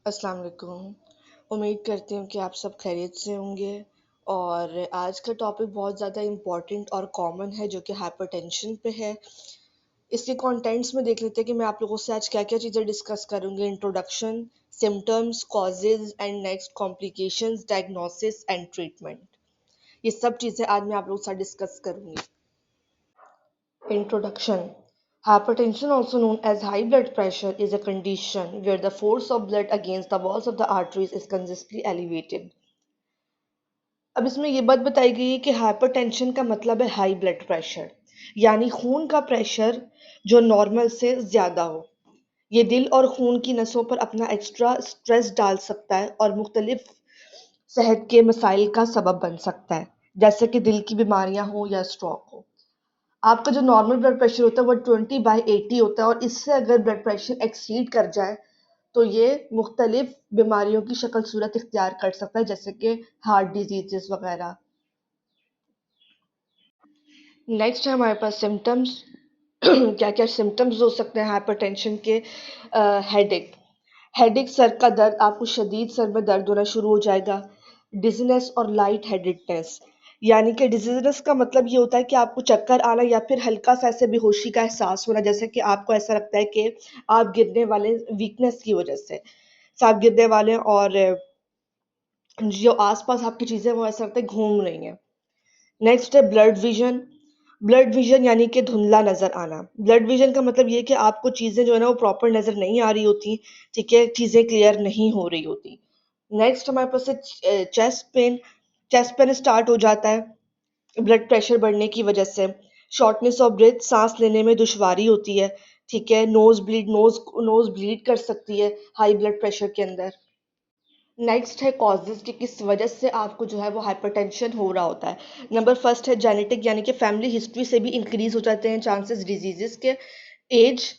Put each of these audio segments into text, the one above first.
अस्सलाम वालेकुम। उम्मीद करती हूँ कि आप सब खैरियत से होंगे और आज का टॉपिक बहुत ज़्यादा इम्पोर्टेंट और कॉमन है जो कि हाइपरटेंशन पे है। इसके कंटेंट्स में देख लेते हैं कि मैं आप लोगों से आज क्या-क्या चीज़ें डिस्कस करूँगी। Introduction, symptoms, causes and next complications, diagnosis and treatment. ये सब चीज़ें आज मैं आप लोगों के साथ डिस्कस करूँगी। Introduction. Hypertension, also known as high blood pressure, is a condition where the force of blood against the walls of the arteries is consistently elevated. अब इसमें ये बात बताई गई है कि हाइपरटेंशन का मतलब है हाई ब्लड प्रेशर, यानी खून का प्रेशर जो नॉर्मल से ज़्यादा हो। ये दिल और खून की नसों पर अपना एक्स्ट्रा स्ट्रेस डाल सकता है और मुख्तलिफ सेहत के मसाइल का सबब बन सकता है, जैसे कि दिल की बीमारियां हो या स्ट्रोक हो। आपका जो नॉर्मल ब्लड प्रेशर होता है वो 20/80 होता है और इससे अगर ब्लड प्रेशर एक्सीड कर जाए तो ये मुख्तलिफ बीमारियों की शक्ल सूरत इख्तियार कर सकता है, जैसे कि हार्ट डिजीजेस वगैरह। नेक्स्ट है हमारे पास सिम्टम्स। क्या क्या सिम्टम्स हो सकते हैं हाइपरटेंशन के? हेडेक, हेडेक सर का दर्द, आपको शदीद सर में दर्द होना शुरू हो जाएगा। डिजीनेस और लाइट हेडेडनेस, यानी कि डिजीनेस का मतलब ये होता है कि आपको चक्कर आना या फिर हल्का सा ऐसे बेहोशी का एहसास होना, जैसे कि आपको ऐसा लगता है कि आप गिरने वाले, वीकनेस की वजह से आप गिरने वाले हैं और जो आसपास आपकी चीज़ें वो ऐसा लगता है घूम रही हैं। नेक्स्ट है ब्लड विजन। ब्लड विजन यानी कि धुंधला नज़र आना। ब्लड विजन का मतलब ये है कि आपको चीज़ें जो है ना वो प्रॉपर नज़र नहीं आ रही होती, ठीक है? चीज़ें क्लियर नहीं हो रही होती। नेक्स्ट हमारे पास है chest pain. Chest pain start हो जाता है ब्लड प्रेशर बढ़ने की वजह से। शॉर्टनेस ऑफ ब्रेथ, सांस लेने में दुश्वारी होती है, ठीक है? नोज़ ब्लीड कर सकती है हाई ब्लड प्रेशर के अंदर। नेक्स्ट है कॉजेज़ कि किस वजह से आपको जो है वो हाइपरटेंशन हो रहा होता है। नंबर फर्स्ट है जेनेटिक, यानी कि फैमिली हिस्ट्री से भी इंक्रीज़ हो जाते हैं चांसेस डिजीज़ेज़ के। एज,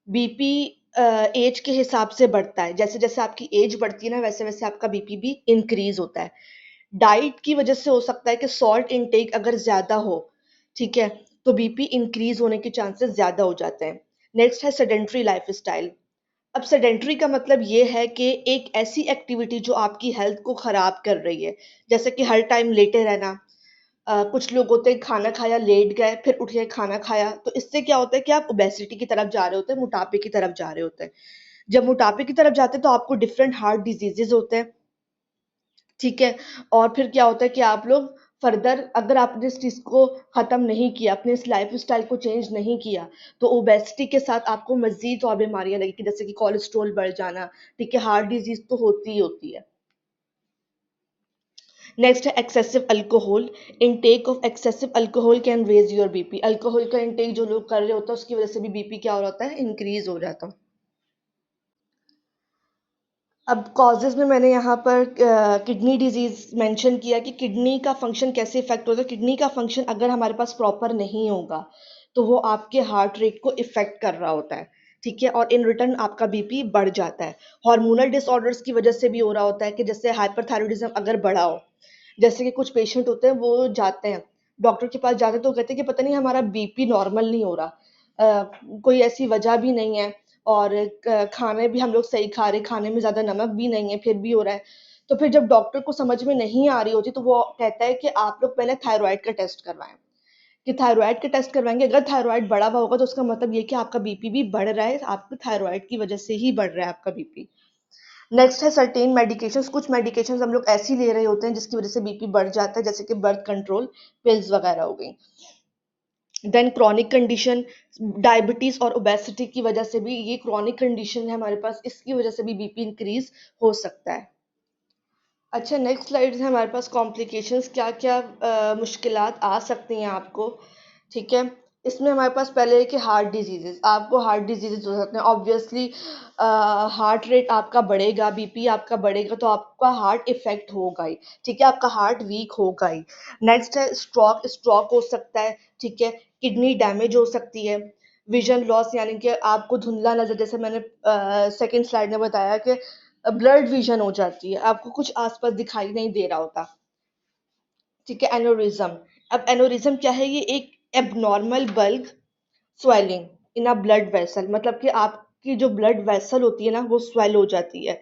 बीपी एज के हिसाब से बढ़ता है। जैसे-जैसे आपकी एज बढ़ती है ना वैसे-वैसे आपका बीपी भी इंक्रीज़ होता है। डाइट की वजह से हो सकता है कि सॉल्ट इनटेक अगर ज़्यादा हो, ठीक है? तो बीपी इंक्रीज़ होने के चांसेस ज़्यादा हो जाते हैं। नेक्स्ट है सेडेंटरी लाइफ़स्टाइल। अब सेडेंटरी का मतलब ये है कि एक ऐसी एक्टिविटी जो आपकी हेल्थ को ख़राब कर रही है, जैसे कि हर टाइम लेटे रहना। कुछ लोग होते हैं खाना खाया लेट गए, फिर उठ के खाना खाया, तो इससे क्या होता है कि आप ओबेसिटी की तरफ जा रहे होते हैं, मोटापे की तरफ जा रहे होते हैं। जब मोटापे की तरफ जाते हैं तो आपको डिफरेंट हार्ट डिजीज़ेज़ होते हैं, ठीक है? और फिर क्या होता है कि आप लोग फर्दर अगर आपने इस चीज़ को ख़त्म नहीं किया, अपने इस लाइफ़स्टाइल को चेंज नहीं किया, तो ओबेसिटी के साथ आपको मज़ीद और बीमारियाँ लगेंगी, जैसे कि कोलेस्ट्रॉल बढ़ जाना, ठीक है? हार्ट डिज़ीज़ तो होती ही होती है। नेक्स्ट है excessive alcohol. Intake of excessive alcohol can raise your BP. Alcohol का इनटेक जो लोग कर रहे होते हैं, उसकी वज़ह से भी बीपी क्या हो रहा होता है? इंक्रीज़ हो जाता है। अब कॉजेज़ में मैंने यहाँ पर किडनी डिज़ीज़ मेंशन किया कि किडनी का फंक्शन कैसे इफ़ेक्ट होता है। किडनी का फंक्शन अगर हमारे पास प्रॉपर नहीं होगा, तो वो आपके हार्ट रेट को इफ़ेक्ट कर रहा होता है, ठीक है? और इन रिटर्न आपका बीपी बढ़ जाता है। हार्मोनल डिसऑर्डर्स की वजह से भी हो रहा होता है कि जैसे हाइपरथायरॉयडिज़्म अगर बढ़ा हो, जैसे कि कुछ पेशेंट होते हैं वो जाते हैं, डॉक्टर के पास जाते हैं तो कहते हैं कि पता नहीं हमारा बीपी नॉर्मल नहीं हो रहा। कोई ऐसी वजह भी नहीं है और खाने भी हम लोग सही खा रहे हैं, खाने में ज़्यादा नमक भी नहीं है, फिर भी हो रहा है। तो फिर जब डॉक्टर को समझ में नहीं आ रही होती, तो वो कहता है कि आप लोग पहले थायरॉइड का टेस्ट करवाएँ, कि थायरॉइड का टेस्ट करवाएँगे, अगर थायरॉइड बढ़ा हुआ होगा, तो उसका मतलब ये है कि आपका बीपी भी बढ़ रहा है, आपको थायरॉइड की वजह से ही बढ़ रहा है आपका बीपी। नेक्स्ट है सर्टेन मेडिकेशंस। कुछ मेडिकेशंस हम लोग ऐसी ले रहे होते हैं, जिसकी वजह से बीपी बढ़ जाता है, जैसे कि बर्थ कंट्रोल पिल्स वगैरह हो गई। देन क्रॉनिक कंडीशन, डायबिटीज़ और ओबेसिटी की वजह से भी, ये क्रॉनिक कंडीशन है हमारे पास, इसकी वजह से भी बीपी इंक्रीज़ हो सकता है। अच्छा, नेक्स्ट स्लाइड है हमारे पास कॉम्प्लिकेशंस क्या-क्या मुश्किलात आ सकती हैं आपको, ठीक है? इसमें हमारे पास पहले है कि हार्ट डिजीज़ेज़, आपको हार्ट डिजीज़ेज़ हो सकते हैं। ऑब्वियसली हार्ट रेट आपका बढ़ेगा, बीपी आपका बढ़ेगा, तो आपका हार्ट इफ़ेक्ट होगा ही, ठीक है? आपका हार्ट वीक होगा ही। नेक्स्ट है स्ट्रोक, स्ट्रोक हो सकता है, ठीक है? किडनी डैमेज हो सकती है। विज़न लॉस, यानी कि आपको धुंधला नज़र, जैसे मैंने सेकंड स्लाइड में बताया कि ब्लर्ड विज़न हो जाती है, आपको कुछ आस-पास दिखाई नहीं दे रहा होता, ठीक है? एन्युरिज़्म, अब एन्युरिज़्म क्या है? ये एक abnormal bulk swelling in a blood vessel, मतलब कि आपकी जो ब्लड वेसल होती है ना, वो स्वेल हो जाती है।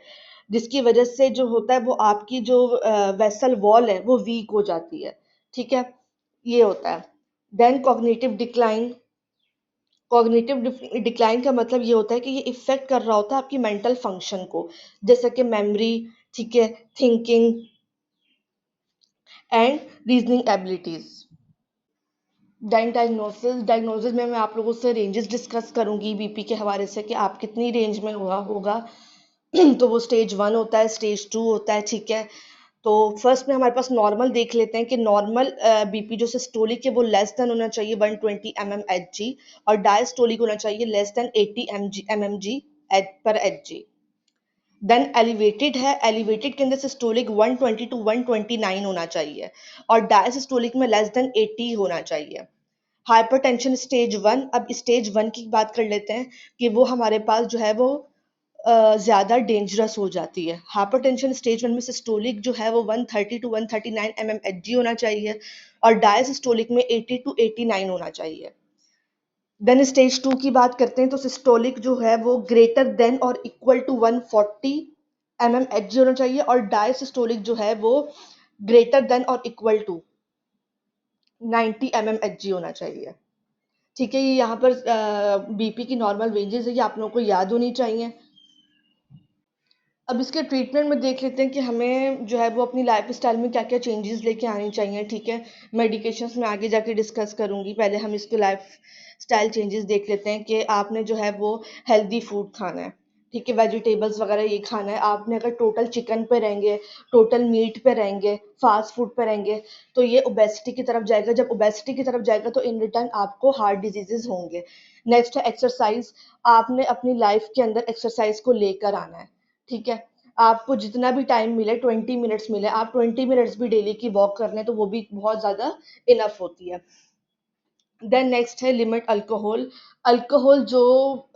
जिसकी वजह से जो होता है वो आपकी जो वेसल वॉल है वो वीक हो जाती है, ठीक है, ये होता है। देन कॉग्निटिव डिक्लाइन का मतलब ये होता है कि ये इफेक्ट कर रहा होता है आपकी मेंटल फंक्शन को, जैसे कि मेमोरी, ठीक है, thinking and reasoning abilities. Then diagnosis में मैं आप लोगों से रेंजेस डिस्कस करूंगी बीपी के हवाले से कि आप कितनी रेंज में हुआ होगा। तो वो स्टेज 1 होता है, स्टेज 2 होता है, ठीक है। तो फर्स्ट में हमारे पास नॉर्मल देख लेते हैं कि नॉर्मल बीपी जो सिस्टोलिक है वो लेस देन होना चाहिए 120 mmHg, और डायस्टोलिक होना चाहिए लेस देन 80 mmG पर Hg। देन एलिवेटेड है, एलिवेटेड के अंदर सिस्टोलिक 120 टू 129 होना चाहिए, और डायसिस्टोलिक में लेस देन 80 होना चाहिए। हाइपरटेंशन स्टेज 1, अब स्टेज 1 की बात कर लेते हैं कि वो हमारे पास जो है वो ज़्यादा डेंजरस हो जाती है। हाइपरटेंशन स्टेज 1 में सिस्टोलिक जो है वो 130 टू 139 mmHg होना चाहिए, और डायसिस्टोलिक में 80 टू 89 होना चाहिए। देन स्टेज 2 की बात करते हैं तो सिस्टोलिक जो है वो ग्रेटर देन और इक्वल टू 140 mmHg होना चाहिए, और डायसिस्टोलिक जो है वो ग्रेटर देन और इक्वल टू 90 mmHg होना चाहिए। ठीक है, ये यहाँ पर बीपी की नॉर्मल रेंजेस है, ये आप लोगों को याद होनी चाहिए। अब इसके ट्रीटमेंट में देख लेते हैं कि हमें जो है वो अपनी लाइफ स्टाइल में क्या क्या चेंजेस लेके आनी चाहिए, ठीक है। मेडिकेशंस में आगे जाके डिस्कस करूंगी, पहले हम इसके लाइफ स्टाइल चेंजेस देख लेते हैं कि आपने जो है वो हेल्दी फूड खाना है, ठीक है, वेजिटेबल्स वगैरह ये खाना है। आपने अगर टोटल चिकन पे रहेंगे, टोटल मीट पे रहेंगे, फास्ट फूड पे रहेंगे, तो ये ओबेसिटी की तरफ जाएगा। जब ओबेसिटी की तरफ जाएगा तो इन रिटर्न आपको हार्ट डिजीजेज होंगे। नेक्स्ट है एक्सरसाइज, आपने अपनी लाइफ के अंदर एक्सरसाइज को लेकर आना है, ठीक है। आपको जितना भी टाइम मिले, 20 मिनट्स मिले, आप 20 मिनट्स भी डेली की वॉक कर लें तो वो भी बहुत ज़्यादा इनफ होती है। देन नेक्स्ट है लिमिट अल्कोहल। अल्कोहल जो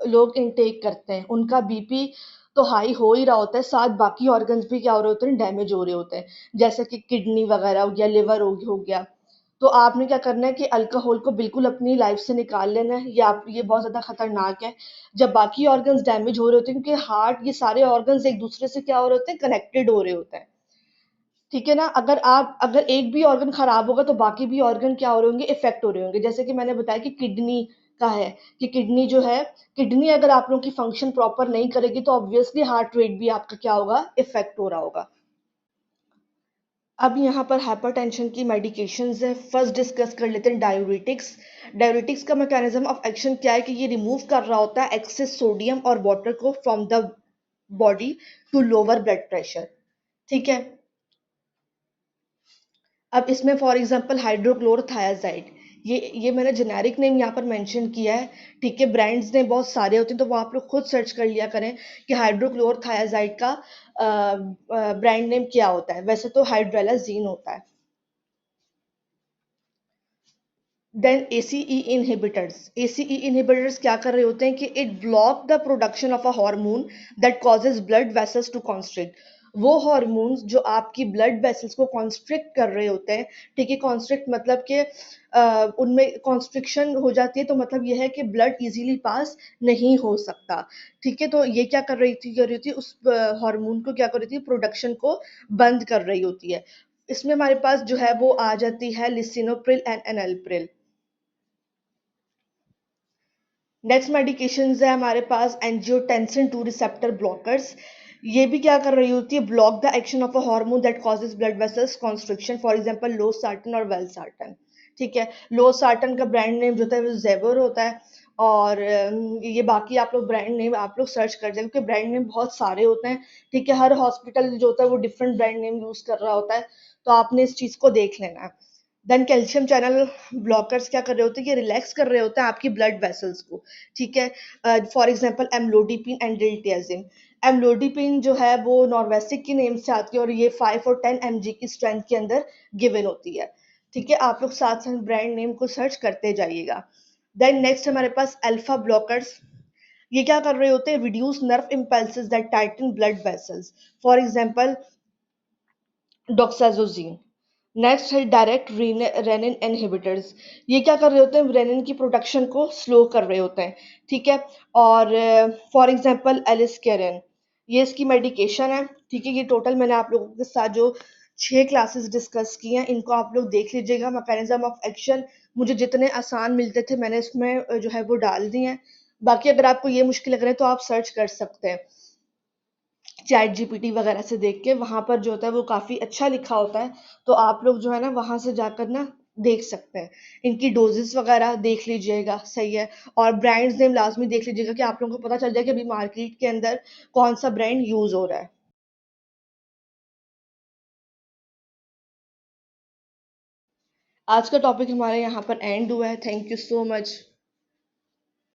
लोग इनटेक करते हैं उनका बीपी तो हाई हो ही रहा होता है, साथ बाकी ऑर्गन्स भी क्या हो रहे होते हैं, डैमेज हो रहे होते हैं, जैसे कि किडनी वगैरह हो गया, लिवर हो गया। तो आपने क्या करना है कि अल्कोहल को बिल्कुल अपनी लाइफ से निकाल लेना है, ये बहुत ज़्यादा खतरनाक है। जब बाकी ऑर्गन्स डैमेज हो रहे होते हैं, क्योंकि हार्ट, ये सारे ऑर्गन्स एक दूसरे से क्या हो रहे होते हैं, कनेक्टेड हो रहे होते हैं, ठीक है ना। अगर एक भी ऑर्गन खराब होगा तो बाकी भी ऑर्गन क्या हो रहे होंगे, इफेक्ट हो रहे होंगे। जैसे कि मैंने बताया कि किडनी का है, कि किडनी जो है, किडनी अगर आप लोगों की फंक्शन प्रॉपर नहीं करेगी तो ऑब्वियसली हार्ट रेट भी आपका क्या होगा, इफेक्ट हो रहा होगा। अब यहाँ पर हाइपरटेंशन की मेडिकेशंस है। फर्स्ट डिस्कस कर लेते हैं डायूरेटिक्स। डायूरेटिक्स का मैकेनिज्म ऑफ एक्शन क्या है कि ये रिमूव कर रहा होता है एक्सेस सोडियम और वाटर को from the body to lower blood pressure, ठीक है। अब इसमें फॉर एग्जांपल हाइड्रोक्लोरोथायाजाइड, ये मैंने जेनेरिक नेम यहाँ पर मेंशन किया है, ठीक है। ब्रांड्स ने बहुत सारे होते हैं तो वो आप लोग खुद सर्च कर लिया करें कि हाइड्रोक्लोरोथायाजाइड का ब्रांड नेम क्या होता है। वैसे तो हाइड्रेलाजीन होता है। देन एसीई इनहिबिटर्स क्या कर रहे होते हैं कि it block the production of a hormone that causes blood vessels to constrict. वो हार्मोन्स जो आपकी ब्लड वेसल्स को कॉन्स्ट्रिक्ट कर रहे होते हैं, ठीक है। कॉन्स्ट्रिक्ट मतलब कि उनमें कॉन्स्ट्रिक्शन हो जाती है, तो मतलब यह है कि ब्लड इजीली पास नहीं हो सकता, ठीक है। तो ये क्या कर रही थी उस हार्मोन को क्या कर रही थी, प्रोडक्शन को बंद कर रही होती है। इसमें हमारे पास जो है वो आ जाती है लिसिनोप्रिल एंड एनल्प्रिल। नेक्स्ट मेडिकेशंस है हमारे पास एंजियोटेंसिन 2 रिसेप्टर ब्लॉकर्स। ये भी क्या कर रही होती है, block the action of a hormone that causes blood vessels constriction, for example losartan और वेलसार्टन, ठीक है। लोसार्टन का ब्रांड नेम जो होता है वो जेवर होता है, और ये बाकी आप लोग ब्रांड नेम आप लोग सर्च कर जाए, क्योंकि ब्रांड नेम बहुत सारे होते हैं, ठीक है। हर हॉस्पिटल जो होता है वो डिफरेंट ब्रांड नेम यूज कर रहा होता है, तो आपने इस चीज को देख लेना है। देन कैल्शियम चैनल ब्लॉकर्स क्या कर रहे होते हैं, ये रिलैक्स कर रहे होते हैं आपकी ब्लड वेसल्स को, ठीक है। For example amlodipine and diltiazem. Amlodipine जो है वो नॉर्वेसिक की नेम से आती है, और ये 5 और 10 mg की स्ट्रेंथ के अंदर गिवन होती है, ठीक है। आप लोग साथ साथ ब्रांड नेम को सर्च करते जाइएगा। देन नेक्स्ट हमारे पास अल्फा ब्लॉकर्स। ये क्या कर रहे होते हैं, reduce nerve impulses that tighten blood vessels, for example doxazosin. Next है डायरेक्ट रेनिन इनहिबिटर्स। ये क्या कर रहे होते हैं, रेनिन की प्रोडक्शन को स्लो कर रहे होते हैं, ठीक है। और फॉर एग्जांपल एलिस्केरिन, ये इसकी मेडिकेशन है, ठीक है। ये टोटल मैंने आप लोगों के साथ जो 6 क्लासेस डिस्कस की हैं, इनको आप लोग देख लीजिएगा। मैकेनिज्म ऑफ एक्शन मुझे जितने आसान मिलते थे मैंने इसमें जो है वो डाल दिए हैं। बाकी अगर आपको ये मुश्किल लग रहा है तो आप सर्च कर सकते हैं चैट जीपीटी वगैरह से देख के, वहाँ पर जो होता है वो काफ़ी अच्छा लिखा होता है, तो आप लोग जो है ना वहाँ से जाकर ना देख सकते हैं। इनकी डोजेस वगैरह देख लीजिएगा, सही है। और ब्रांड्स नेम लाज़मी देख लीजिएगा कि आप लोगों को पता चल जाए कि अभी मार्केट के अंदर कौन-सा ब्रांड यूज़ हो रहा है। आज का टॉपिक हमारे यहाँ पर एंड हुआ है। Thank you so much.